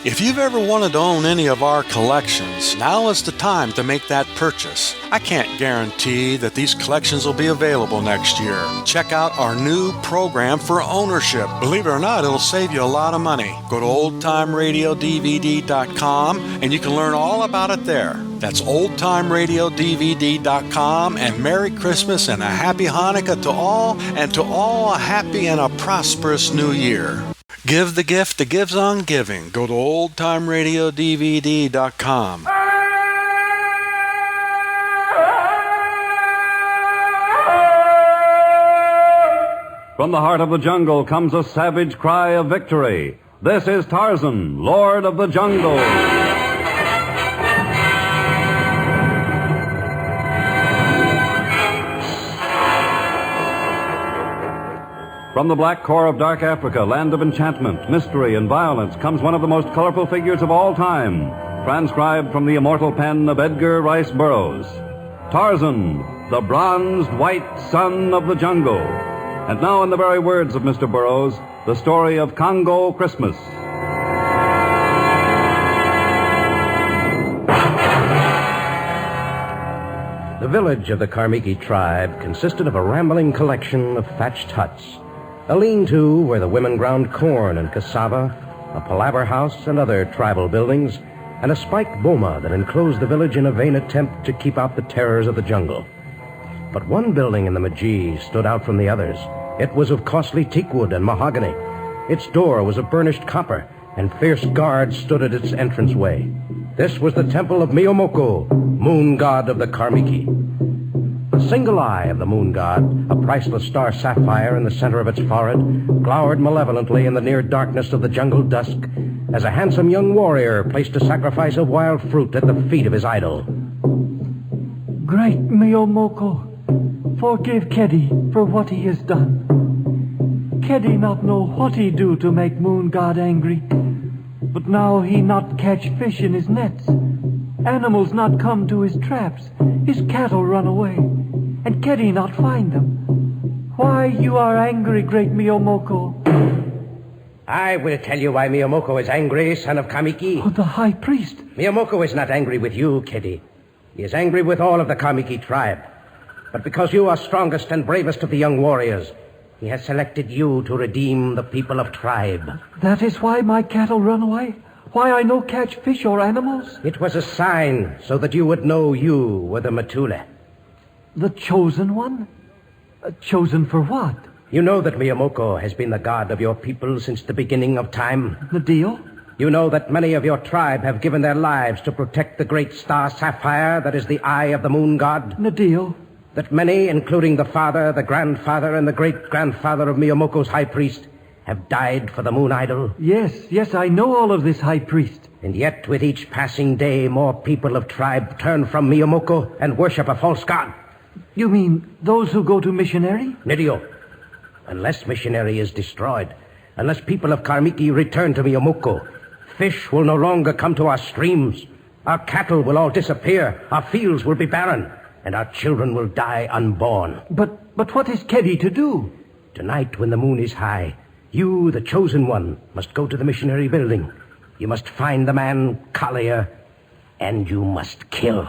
If you've ever wanted to own any of our collections, now is the time to make that purchase. I can't guarantee that these collections will be available next year. Check out our new program for ownership. Believe it or not, it'll save you a lot of money. Go to oldtimeradiodvd.com and you can learn all about it there. That's oldtimeradiodvd.com, and Merry Christmas and a Happy Hanukkah to all, and to all a happy and a prosperous New Year. Give the gift that gives on giving. Go to oldtimeradiodvd.com. From the heart of the jungle comes a savage cry of victory. This is Tarzan, Lord of the Jungle. From the black core of dark Africa, land of enchantment, mystery, and violence, comes one of the most colorful figures of all time, transcribed from the immortal pen of Edgar Rice Burroughs. Tarzan, the bronzed white son of the jungle. And now, in the very words of Mr. Burroughs, the story of Congo Christmas. The village of the Karmiki tribe consisted of a rambling collection of thatched huts, a lean-to where the women ground corn and cassava, a palaver house and other tribal buildings, and a spiked boma that enclosed the village in a vain attempt to keep out the terrors of the jungle. But one building in the Majee stood out from the others. It was of costly teakwood and mahogany. Its door was of burnished copper, and fierce guards stood at its entranceway. This was the temple of Miyomoko, moon god of the Karmiki. The single eye of the moon god, a priceless star sapphire in the center of its forehead, glowered malevolently in the near darkness of the jungle dusk as a handsome young warrior placed a sacrifice of wild fruit at the feet of his idol. Great Miyomoko, forgive Kedi for what he has done. Kedi not know what he do to make moon god angry, but now he not catch fish in his nets. Animals not come to his traps. His cattle run away, and Kedi not find them. Why you are angry, great Miyomoko? I will tell you why Miyomoko is angry, son of Kamiki. Oh, the high priest. Miyomoko is not angry with you, Kedi. He is angry with all of the Kamiki tribe. But because you are strongest and bravest of the young warriors, he has selected you to redeem the people of tribe. That is why my cattle run away? Why I no catch fish or animals? It was a sign so that you would know you were the Matule. The chosen one? Chosen for what? You know that Miyomoko has been the god of your people since the beginning of time. The deal? You know that many of your tribe have given their lives to protect the great star sapphire that is the eye of the moon god. The deal? That many, including the father, the grandfather, and the great-grandfather of Miyomoko's high priest, have died for the moon idol? Yes, I know all of this, high priest. And yet, with each passing day, more people of tribe turn from Miyomoko and worship a false god. You mean those who go to missionary? Nidio, unless missionary is destroyed, unless people of Karmiki return to Miyomoko, fish will no longer come to our streams, our cattle will all disappear, our fields will be barren, and our children will die unborn. But what is Kedi to do? Tonight, when the moon is high, you, the chosen one, must go to the missionary building. You must find the man, Collier, and you must kill.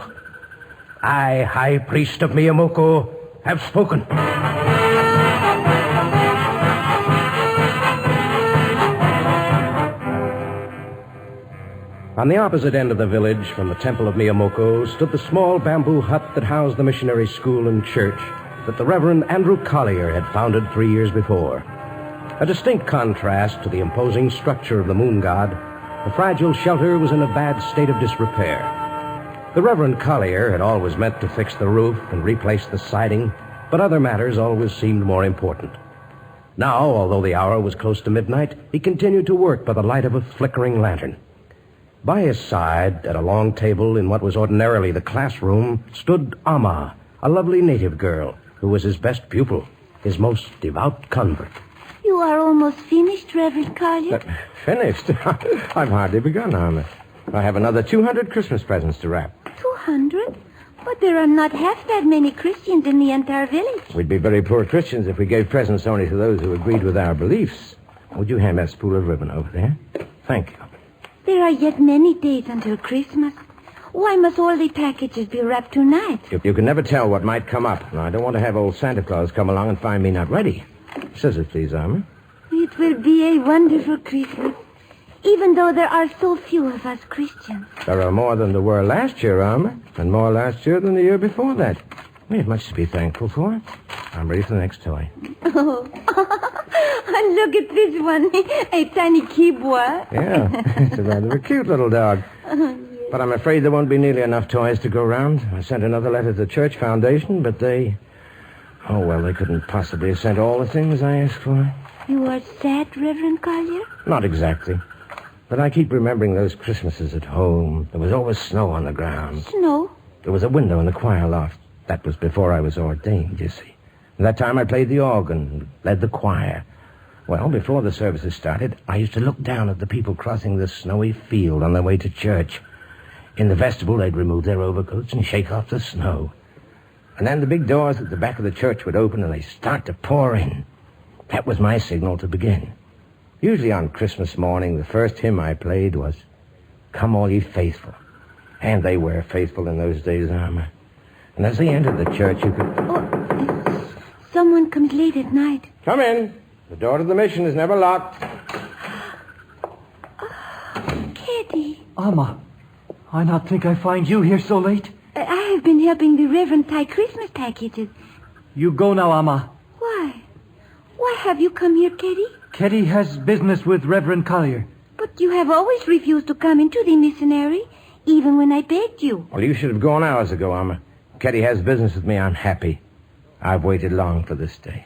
I, High Priest of Miyomoko, have spoken. On the opposite end of the village from the temple of Miyomoko stood the small bamboo hut that housed the missionary school and church that the Reverend Andrew Collier had founded 3 years before. A distinct contrast to the imposing structure of the moon god, the fragile shelter was in a bad state of disrepair. The Reverend Collier had always meant to fix the roof and replace the siding, but other matters always seemed more important. Now, although the hour was close to midnight, he continued to work by the light of a flickering lantern. By his side, at a long table in what was ordinarily the classroom, stood Amma, a lovely native girl who was his best pupil, his most devout convert. You are almost finished, Reverend Collier. Finished? I've hardly begun, Amma. I have another 200 Christmas presents to wrap. 200? But there are not half that many Christians in the entire village. We'd be very poor Christians if we gave presents only to those who agreed with our beliefs. Would you hand that spool of ribbon over there? Thank you. There are yet many days until Christmas. Why must all the packages be wrapped tonight? You can never tell what might come up. I don't want to have old Santa Claus come along and find me not ready. Scissors, please, Alma. It will be a wonderful Christmas, even though there are so few of us Christians. There are more than there were last year, Alma, and more last year than the year before that. We have much to be thankful for. I'm ready for the next toy. Oh, and look at this one, a tiny kibwa. Yeah, it's a rather cute little dog. But I'm afraid there won't be nearly enough toys to go round. I sent another letter to the Church Foundation, but they... Oh, well, they couldn't possibly have sent all the things I asked for. You are sad, Reverend Collier? Not exactly. But I keep remembering those Christmases at home. There was always snow on the ground. Snow? There was a window in the choir loft. That was before I was ordained, you see. And that time I played the organ, led the choir. Well, before the services started, I used to look down at the people crossing the snowy field on their way to church. In the vestibule, they'd remove their overcoats and shake off the snow. And then the big doors at the back of the church would open and they'd start to pour in. That was my signal to begin. Usually on Christmas morning, the first hymn I played was, "Come All Ye Faithful." And they were faithful in those days, Alma. And as they entered the church, you could... Oh, someone comes late at night. Come in. The door to the mission is never locked. Kitty. Alma, I not think I find you here so late. I have been helping the Reverend tie Christmas packages. You go now, Alma. Why? Why have you come here, Kitty? Kitty has business with Reverend Collier. But you have always refused to come into the missionary, even when I begged you. Well, you should have gone hours ago, Alma. Ketty has business with me. I'm happy. I've waited long for this day.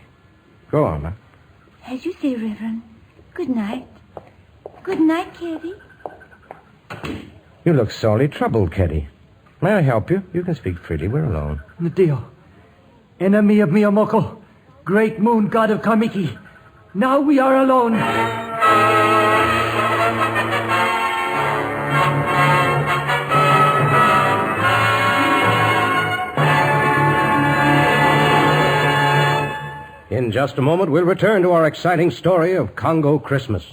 Go, Alma. As you say, Reverend. Good night. Good night, Kitty. You look sorely troubled, Ketty. May I help you? You can speak freely. We're alone. Nadio, enemy of Miyamoko, great moon god of Kamiki. Now we are alone. In just a moment, we'll return to our exciting story of Congo Christmas.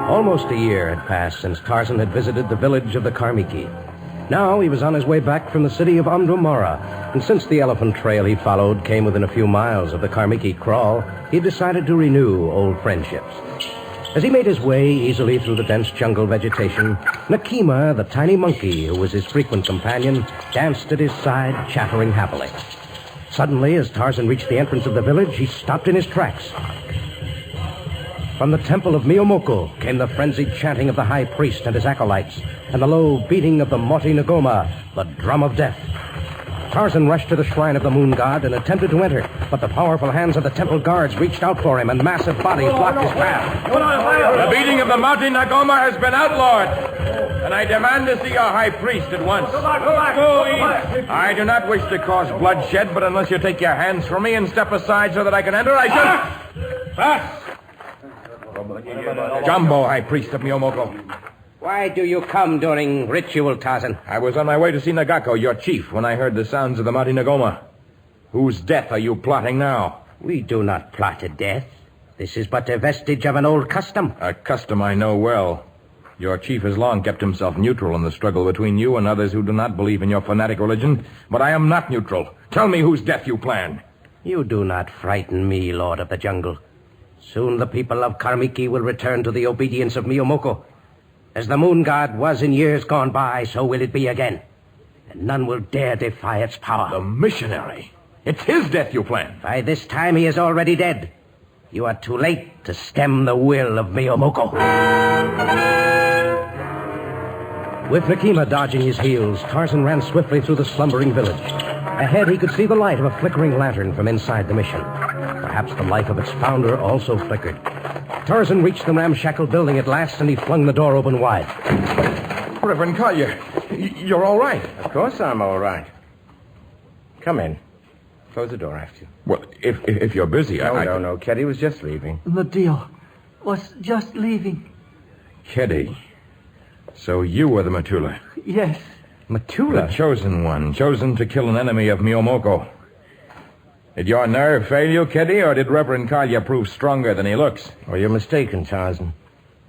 Almost a year had passed since Tarzan had visited the village of the Karmiki. Now he was on his way back from the city of Amdumara, and since the elephant trail he followed came within a few miles of the Karmiki kraal, he decided to renew old friendships. As he made his way easily through the dense jungle vegetation, Nakima, the tiny monkey who was his frequent companion, danced at his side, chattering happily. Suddenly, as Tarzan reached the entrance of the village, he stopped in his tracks. From the temple of Miyomoko came the frenzied chanting of the high priest and his acolytes, and the low beating of the Moti Ngoma, the drum of death. Tarzan rushed to the shrine of the moon god and attempted to enter, but the powerful hands of the temple guards reached out for him, and massive bodies blocked his path. The beating of the Moti Ngoma has been outlawed, and I demand to see our high priest at once. I do not wish to cause bloodshed, but unless you take your hands from me and step aside so that I can enter, I shall... Pass! Jumbo, high priest of Miyomoko. Why do you come during ritual, Tarzan? I was on my way to see Nagako, your chief, when I heard the sounds of the Moti Ngoma. Whose death are you plotting now? We do not plot a death. This is but a vestige of an old custom. A custom I know well. Your chief has long kept himself neutral in the struggle between you and others who do not believe in your fanatic religion, but I am not neutral. Tell me whose death you plan. You do not frighten me, Lord of the Jungle. Soon the people of Karmiki will return to the obedience of Miyomoko. As the moon god was in years gone by, so will it be again. And none will dare defy its power. The missionary. It's his death you plan. By this time he is already dead. You are too late to stem the will of Miyomoko. With Nakima dodging his heels, Tarzan ran swiftly through the slumbering village. Ahead he could see the light of a flickering lantern from inside the mission. Perhaps the life of its founder also flickered. Tarzan reached the ramshackle building at last, and he flung the door open wide. Reverend Collier, you're all right. Of course I'm all right. Come in. Close the door after you. Well, if you're busy, No. Ketty was just leaving. Nadio was just leaving. Keddy. So you were the Matula. Yes. Matula? The chosen one, chosen to kill an enemy of Miyomoko. Did your nerve fail you, Keddy, or did Reverend Collier prove stronger than he looks? Oh, you're mistaken, Tarzan.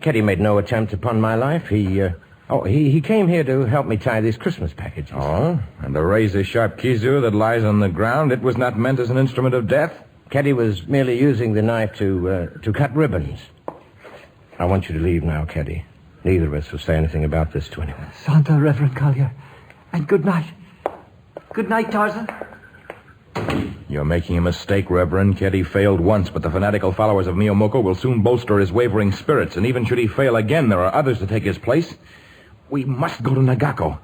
Keddy made no attempt upon my life. He came here to help me tie these Christmas packages. Oh? And the razor-sharp kizu that lies on the ground, it was not meant as an instrument of death? Keddy was merely using the knife to cut ribbons. I want you to leave now, Keddy. Neither of us will say anything about this to anyone. Santa, Reverend Collier. And good night. Good night, Tarzan. You're making a mistake, Reverend. Keddy failed once, but the fanatical followers of Miyomoko will soon bolster his wavering spirits, and even should he fail again, there are others to take his place. We must go to Nagako.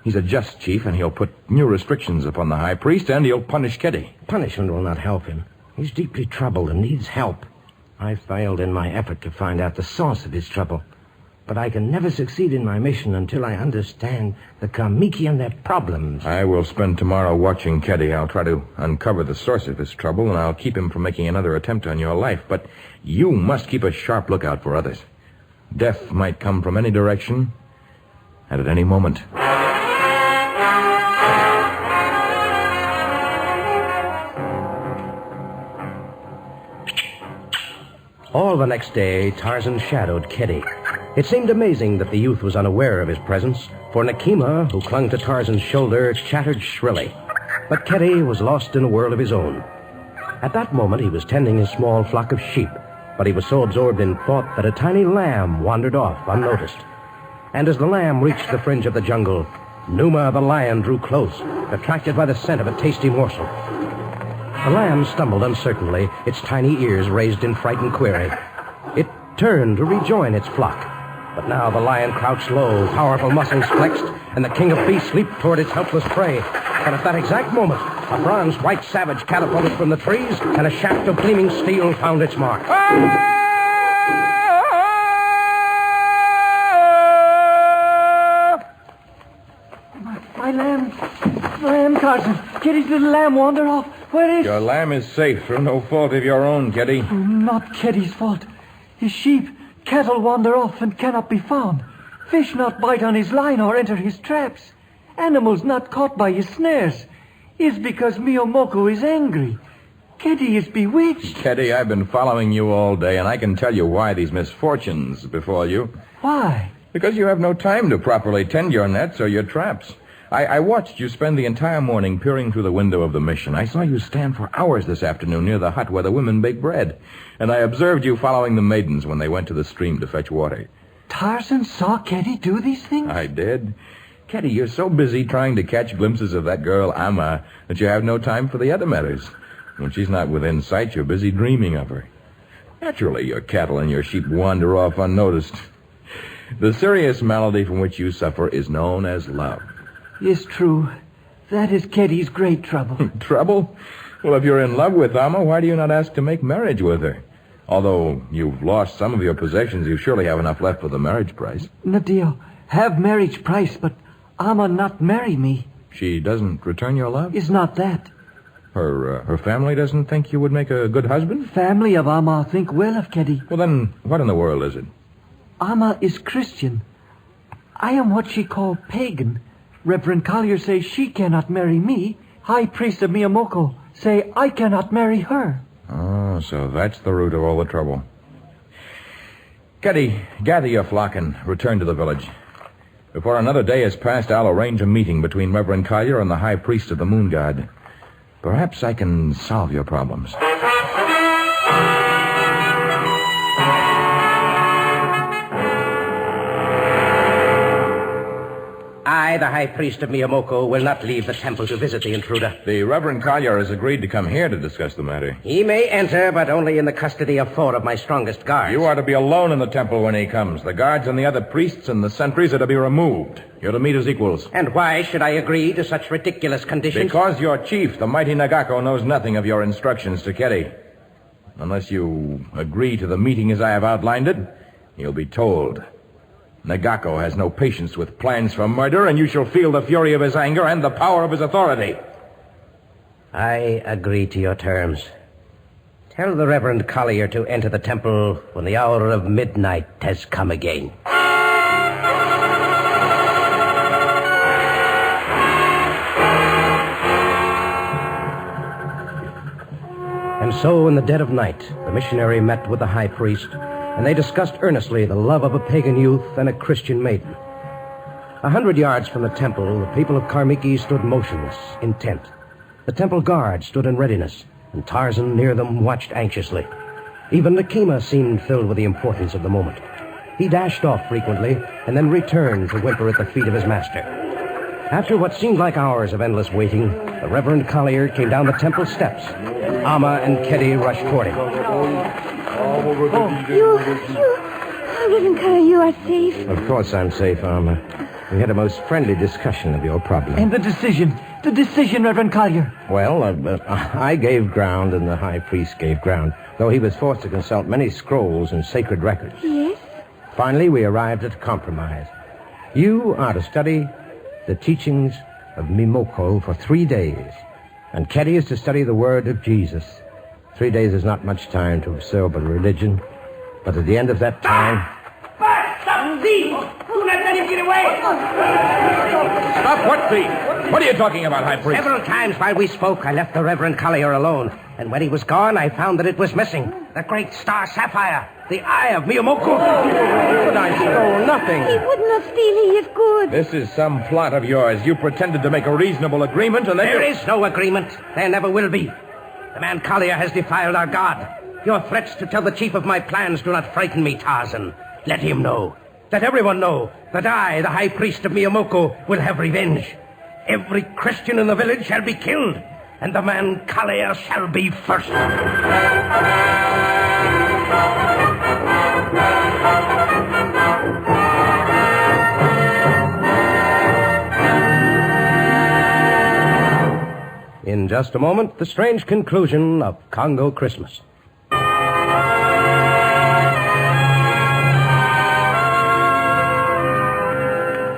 He's a just chief, and he'll put new restrictions upon the high priest, and he'll punish Keddy. Punishment will not help him. He's deeply troubled and needs help. I failed in my effort to find out the source of his trouble. But I can never succeed in my mission until I understand the Kamiki and their problems. I will spend tomorrow watching Keddy. I'll try to uncover the source of his trouble, and I'll keep him from making another attempt on your life. But you must keep a sharp lookout for others. Death might come from any direction, and at any moment. All the next day, Tarzan shadowed Keddy. It seemed amazing that the youth was unaware of his presence, for Nakima, who clung to Tarzan's shoulder, chattered shrilly. But Keddy was lost in a world of his own. At that moment, he was tending his small flock of sheep, but he was so absorbed in thought that a tiny lamb wandered off unnoticed. And as the lamb reached the fringe of the jungle, Numa the lion drew close, attracted by the scent of a tasty morsel. The lamb stumbled uncertainly, its tiny ears raised in frightened query. It turned to rejoin its flock. But now the lion crouched low, powerful muscles flexed, and the king of beasts leaped toward its helpless prey. But at that exact moment, a bronze white savage catapulted from the trees, and a shaft of gleaming steel found its mark. My lamb, Tarzan. Keddy's little lamb wandered off. Where is... Your lamb is safe through no fault of your own, Keddy. Oh, not Keddy's fault. His sheep, cattle wander off and cannot be found. Fish not bite on his line or enter his traps. Animals not caught by his snares. Is because Miyomoko is angry. Keddy is bewitched. Keddy, I've been following you all day, and I can tell you why these misfortunes befall you. Why? Because you have no time to properly tend your nets or your traps. I watched you spend the entire morning peering through the window of the mission. I saw you stand for hours this afternoon near the hut where the women bake bread. And I observed you following the maidens when they went to the stream to fetch water. Tarzan saw Keddy do these things? I did. Keddy, you're so busy trying to catch glimpses of that girl, Amma, that you have no time for the other matters. When she's not within sight, you're busy dreaming of her. Naturally, your cattle and your sheep wander off unnoticed. The serious malady from which you suffer is known as love. It's true. That is Keddy's great trouble. Trouble? Well, if you're in love with Amma, why do you not ask to make marriage with her? Although you've lost some of your possessions, you surely have enough left for the marriage price. Nadio, have marriage price, but Amma not marry me. She doesn't return your love? Is not that. Her family doesn't think you would make a good husband? Family of Amma think well of Keddy. Well, then, what in the world is it? Amma is Christian. I am what she call pagan. Reverend Collier say she cannot marry me. High priest of Miyomoko say I cannot marry her. Oh, so that's the root of all the trouble. Keddy, gather your flock and return to the village. Before another day has passed, I'll arrange a meeting between Reverend Collier and the high priest of the moon god. Perhaps I can solve your problems. I, the high priest of Miyomoko, will not leave the temple to visit the intruder. The Reverend Collier has agreed to come here to discuss the matter. He may enter, but only in the custody of 4 of my strongest guards. You are to be alone in the temple when he comes. The guards and the other priests and the sentries are to be removed. You're to meet as equals. And why should I agree to such ridiculous conditions? Because your chief, the mighty Nagako, knows nothing of your instructions to Keddy. Unless you agree to the meeting as I have outlined it, you'll be told. Nagako has no patience with plans for murder, and you shall feel the fury of his anger and the power of his authority. I agree to your terms. Tell the Reverend Collier to enter the temple when the hour of midnight has come again. And so, in the dead of night, the missionary met with the high priest, and they discussed earnestly the love of a pagan youth and a Christian maiden. 100 yards from the temple, the people of Karmiki stood motionless, intent. The temple guard stood in readiness, and Tarzan near them watched anxiously. Even Nakima seemed filled with the importance of the moment. He dashed off frequently, and then returned to whimper at the feet of his master. After what seemed like hours of endless waiting, the Reverend Collier came down the temple steps. Amma and Keddy rushed toward him. Reverend Collier, you are safe. Of course I'm safe, Amma. We had a most friendly discussion of your problem. And the decision, Reverend Collier. Well, I gave ground and the high priest gave ground, though he was forced to consult many scrolls and sacred records. Yes? Finally, we arrived at a compromise. You are to study the teachings of Mimoko for 3 days, and Keddy is to study the word of Jesus. 3 days is not much time to absorb a religion, but at the end of that time... Stop, thief! Do not let him get away! Stop what thief? What are you talking about, High Priest? Several times while we spoke, I left the Reverend Collier alone, and when he was gone, I found that it was missing. The great star sapphire, the eye of Miyamoko. But I stole nothing. He would not steal. He is good. This is some plot of yours. You pretended to make a reasonable agreement, and then There is no agreement. There never will be. The man Collier has defiled our God. Your threats to tell the chief of my plans do not frighten me, Tarzan. Let him know. Let everyone know that I, the high priest of Miyamoko, will have revenge. Every Christian in the village shall be killed, and the man Collier shall be first. In just a moment, the strange conclusion of Congo Christmas.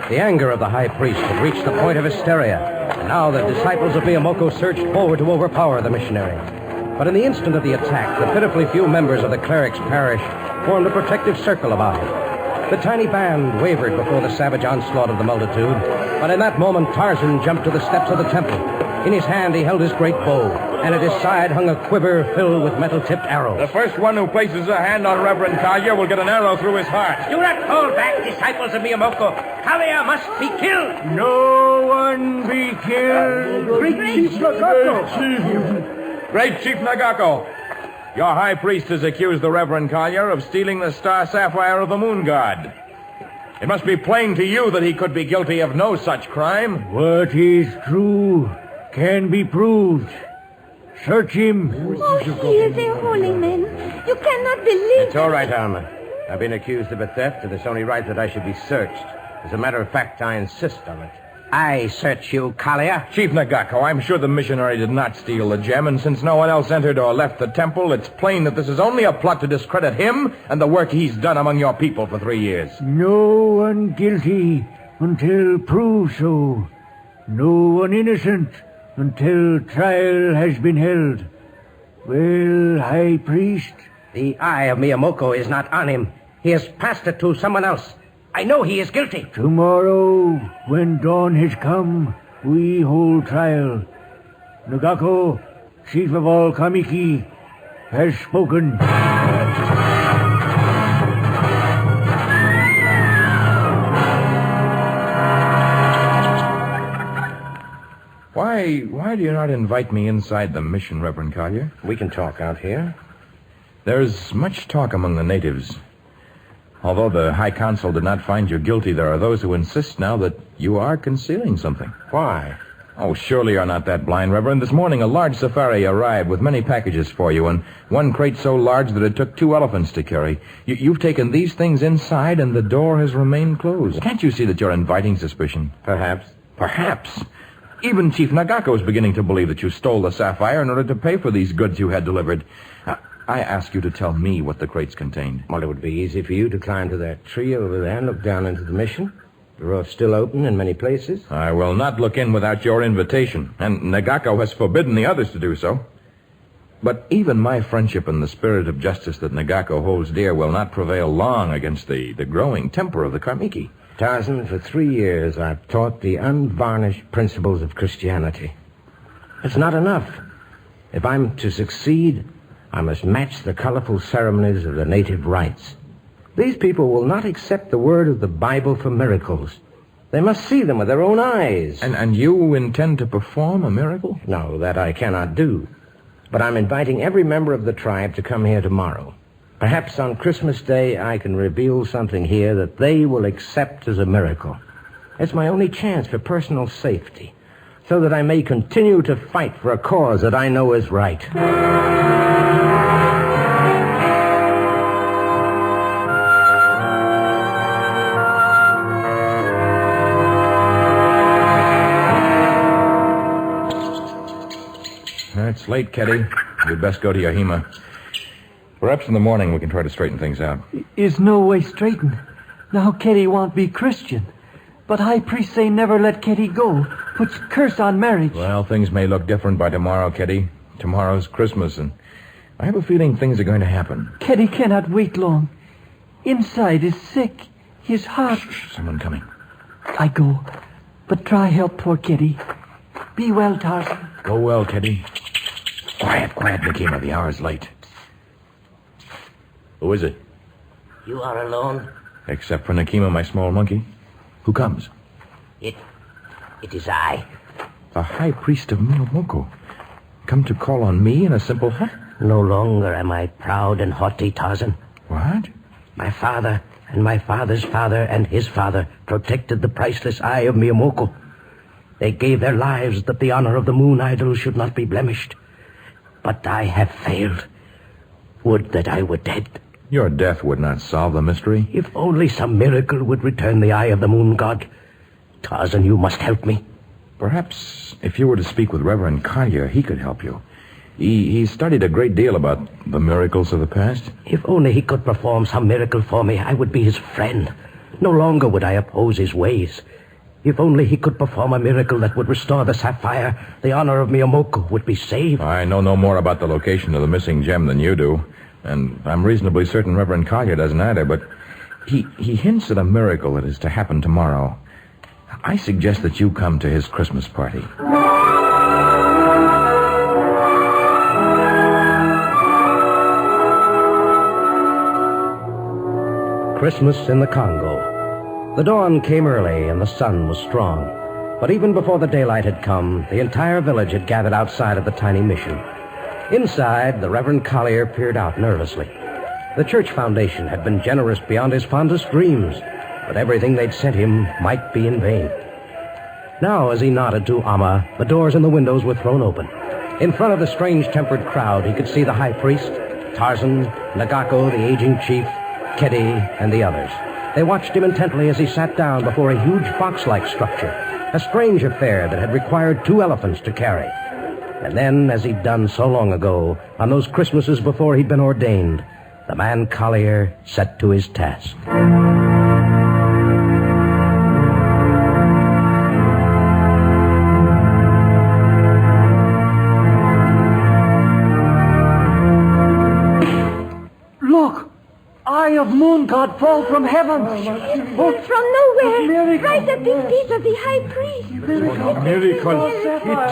The anger of the high priest had reached the point of hysteria, and now the disciples of Miyamoko surged forward to overpower the missionary. But in the instant of the attack, the pitifully few members of the cleric's parish formed a protective circle about him. The tiny band wavered before the savage onslaught of the multitude, but in that moment Tarzan jumped to the steps of the temple. In his hand he held his great bow, and at his side hung a quiver filled with metal-tipped arrows. the first one who places a hand on Reverend Collier will get an arrow through his heart. Do not hold back, disciples of Miyamoko. Collier must be killed. No one be killed. Great Chief Nagako, your high priest has accused the Reverend Collier of stealing the star sapphire of the moon god. It must be plain to you that he could be guilty of no such crime. What is true can be proved. Search him. Oh, he is a holy man. You cannot believe It's all right, Alma. I've been accused of a theft, and it's only right that I should be searched. As a matter of fact, I insist on it. I search you, Collier. Chief Nagako, I'm sure the missionary did not steal the gem, and since no one else entered or left the temple, it's plain that this is only a plot to discredit him and the work he's done among your people for 3 years. No one guilty until proved so. No one innocent until trial has been held. Well, High Priest? The eye of Miyamoko is not on him. He has passed it to someone else. I know he is guilty. Tomorrow, when dawn has come, we hold trial. Nagako, chief of all Kamiki, has spoken. Why do you not invite me inside the mission, Reverend Collier? We can talk out here. There's much talk among the natives. Although the High Council did not find you guilty, there are those who insist now that you are concealing something. Why? Oh, surely you're not that blind, Reverend. This morning a large safari arrived with many packages for you, and one crate so large that it took 2 elephants to carry. You've taken these things inside, and the door has remained closed. Can't you see that you're inviting suspicion? Perhaps. Perhaps. Even Chief Nagako is beginning to believe that you stole the sapphire in order to pay for these goods you had delivered. I ask you to tell me what the crates contained. Well, it would be easy for you to climb to that tree over there and look down into the mission. The road's still open in many places. I will not look in without your invitation, and Nagako has forbidden the others to do so. But even my friendship and the spirit of justice that Nagako holds dear will not prevail long against the growing temper of the Karmiki. Tarzan, for 3 years I've taught the unvarnished principles of Christianity. It's not enough. If I'm to succeed, I must match the colorful ceremonies of the native rites. These people will not accept the word of the Bible for miracles. They must see them with their own eyes. And you intend to perform a miracle? No, that I cannot do. But I'm inviting every member of the tribe to come here tomorrow. Perhaps on Christmas Day I can reveal something here that they will accept as a miracle. It's my only chance for personal safety, so that I may continue to fight for a cause that I know is right. It's late, Keddy. We'd best go to Yahima. Perhaps in the morning we can try to straighten things out. Is no way straightened. Now Keddy won't be Christian. But high priest say never let Keddy go. Puts curse on marriage. Well, things may look different by tomorrow, Keddy. Tomorrow's Christmas, and I have a feeling things are going to happen. Keddy cannot wait long. Inside is sick. His heart... Someone coming. I go. But try help poor Keddy. Be well, Tarzan. Go well, Keddy. Quiet, Nikima. The hour's late. Who is it? You are alone? Except for Nikima, my small monkey. Who comes? It is I. The high priest of Miomoko. Come to call on me in a simple hut? No longer am I proud and haughty, Tarzan. What? My father and my father's father and his father protected the priceless eye of Miomoko. They gave their lives that the honor of the moon idol should not be blemished. But I have failed. Would that I were dead. Your death would not solve the mystery. If only some miracle would return the eye of the moon god. Tarzan, you must help me. Perhaps if you were to speak with Reverend Collier, he could help you. He studied a great deal about the miracles of the past. If only he could perform some miracle for me, I would be his friend. No longer would I oppose his ways. If only he could perform a miracle that would restore the sapphire, the honor of Miomoko would be saved. I know no more about the location of the missing gem than you do, and I'm reasonably certain Reverend Collier doesn't either, but he hints at a miracle that is to happen tomorrow. I suggest that you come to his Christmas party. Christmas in the Congo. The dawn came early and the sun was strong. But even before the daylight had come, the entire village had gathered outside of the tiny mission. Inside, the Reverend Collier peered out nervously. The church foundation had been generous beyond his fondest dreams, but everything they'd sent him might be in vain. Now, as he nodded to Amma, the doors and the windows were thrown open. In front of the strange-tempered crowd, he could see the high priest, Tarzan, Nagako, the aging chief, Keddy, and the others. They watched him intently as he sat down before a huge box-like structure, a strange affair that had required 2 elephants to carry. And then, as he'd done so long ago, on those Christmases before he'd been ordained, the man Collier set to his task. Look! Eye of moon god fall from heaven. From nowhere. Right at the feet of the high priest. It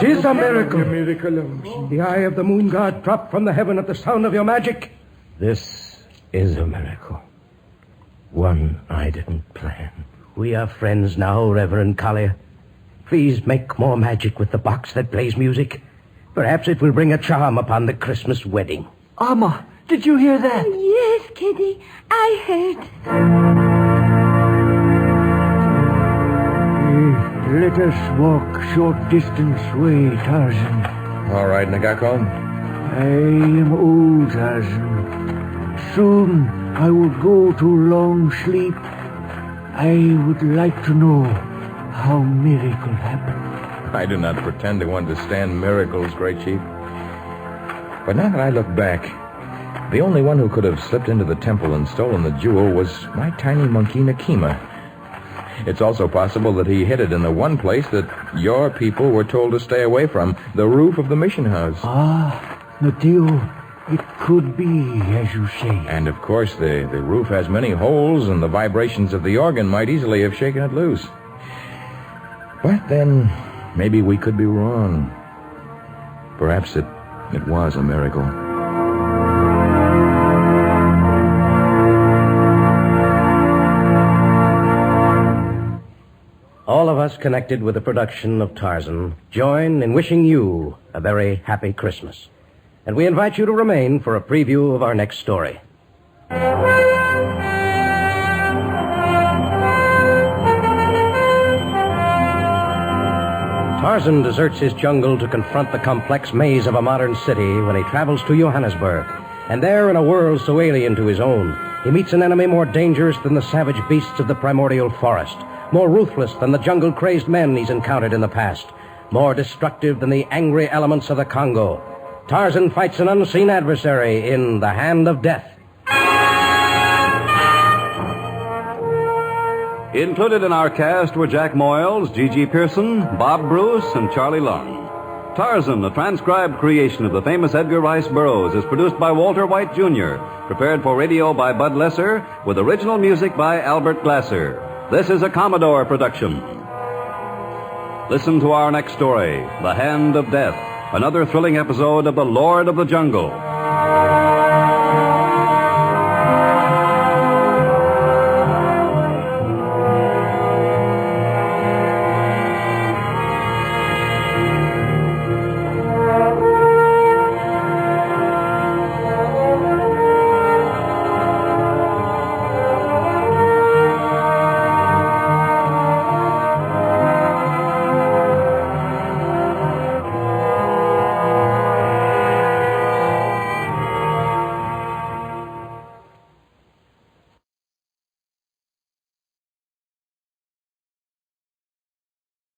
is a miracle. The eye of the moon god dropped from the heaven at the sound of your magic. This is a miracle. One I didn't plan. We are friends now, Reverend Collier. Please make more magic with the box that plays music. Perhaps it will bring a charm upon the Christmas wedding. Amma, did you hear that? Yes, Keddy. I heard. Let us walk short distance way, Tarzan. All right, Nagako. I am old, Tarzan. Soon I will go to long sleep. I would like to know how miracle happened. I do not pretend to understand miracles, Great Chief. But now that I look back, the only one who could have slipped into the temple and stolen the jewel was my tiny monkey, Nikima. It's also possible that he hid it in the one place that your people were told to stay away from, the roof of the mission house. Mateo, it could be as you say. And, of course, the roof has many holes, and the vibrations of the organ might easily have shaken it loose. But then, maybe we could be wrong. Perhaps it was a miracle. All of us connected with the production of Tarzan join in wishing you a very happy Christmas. And we invite you to remain for a preview of our next story. Tarzan deserts his jungle to confront the complex maze of a modern city when he travels to Johannesburg. And there, in a world so alien to his own, he meets an enemy more dangerous than the savage beasts of the primordial forest, more ruthless than the jungle-crazed men he's encountered in the past, more destructive than the angry elements of the Congo. Tarzan fights an unseen adversary in The Hand of Death. Included in our cast were Jack Moyles, G.G. Pearson, Bob Bruce, and Charlie Lung. Tarzan, a transcribed creation of the famous Edgar Rice Burroughs, is produced by Walter White, Jr., prepared for radio by Bud Lesser, with original music by Albert Glasser. This is a Commodore production. Listen to our next story, The Hand of Death, another thrilling episode of The Lord of the Jungle.